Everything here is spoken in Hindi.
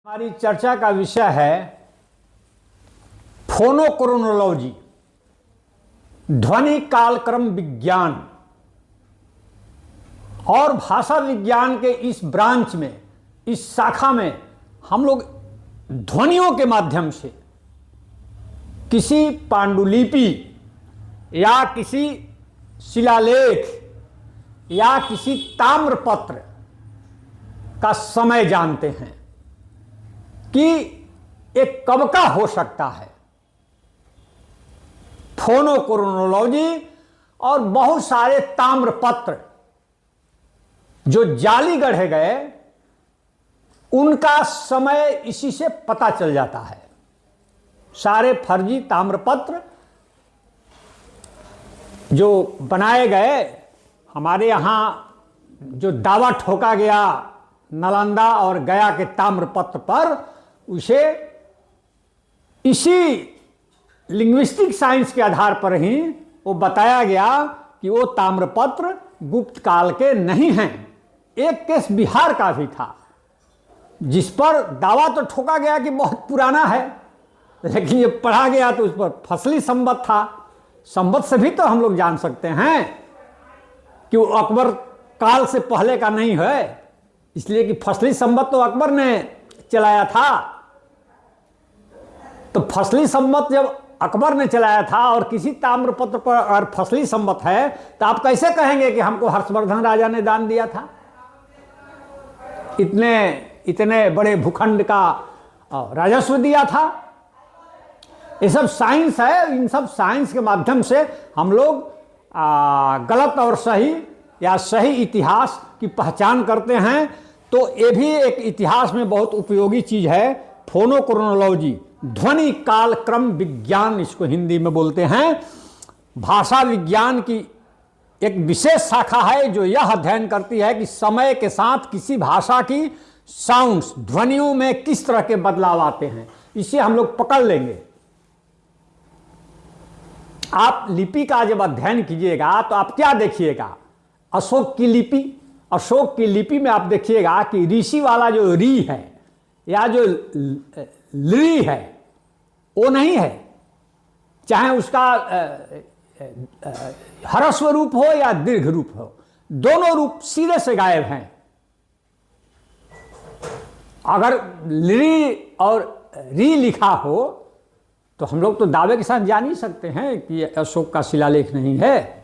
हमारी चर्चा का विषय है फोनोक्रोनोलॉजी, ध्वनि कालक्रम विज्ञान। और भाषा विज्ञान के इस ब्रांच में, इस शाखा में हम लोग ध्वनियों के माध्यम से किसी पांडुलिपि या किसी शिलालेख या किसी ताम्रपत्र का समय जानते हैं कि एक कब का हो सकता है। फोनोक्रोनोलॉजी और बहुत सारे ताम्रपत्र जो जाली गढ़े गए, उनका समय इसी से पता चल जाता है। सारे फर्जी ताम्रपत्र जो बनाए गए, हमारे यहाँ जो दावा ठोका गया नालंदा और गया के ताम्रपत्र पर, उसे इसी लिंग्विस्टिक साइंस के आधार पर ही वो बताया गया कि वो ताम्रपत्र गुप्त काल के नहीं हैं। एक केस बिहार का भी था जिस पर दावा तो ठोका गया कि बहुत पुराना है, लेकिन ये पढ़ा गया तो उस पर फसली संवत था। संवत से भी तो हम लोग जान सकते हैं कि वो अकबर काल से पहले का नहीं है, इसलिए कि फसली संवत तो अकबर ने चलाया था। तो फसली संवत जब अकबर ने चलाया था और किसी ताम्रपत्र पर अगर फसली संवत है, तो आप कैसे कहेंगे कि हमको हर्षवर्धन राजा ने दान दिया था? इतने बड़े भूखंड का राजस्व दिया था। ये सब साइंस है। इन सब साइंस के माध्यम से हम लोग गलत और सही या सही इतिहास की पहचान करते हैं। तो ये भी एक इतिहास में बहुत उपयोगी चीज़ है, फोनोक्रोनोलॉजी, ध्वनि कालक्रम विज्ञान इसको हिंदी में बोलते हैं। भाषा विज्ञान की एक विशेष शाखा है जो यह अध्ययन करती है कि समय के साथ किसी भाषा की साउंड्स, ध्वनियों में किस तरह के बदलाव आते हैं। इसे हम लोग पकड़ लेंगे। आप लिपि का जब अध्ययन कीजिएगा तो आप क्या देखिएगा? अशोक की लिपि, अशोक की लिपि में आप देखिएगा कि ऋषि वाला जो री है या जो ली है वो नहीं है, चाहे उसका ह्रस्व रूप हो या दीर्घ रूप हो, दोनों रूप सीधे से गायब हैं। अगर ली और री लिखा हो तो हम लोग तो दावे के साथ जान ही सकते हैं कि अशोक का शिलालेख नहीं है।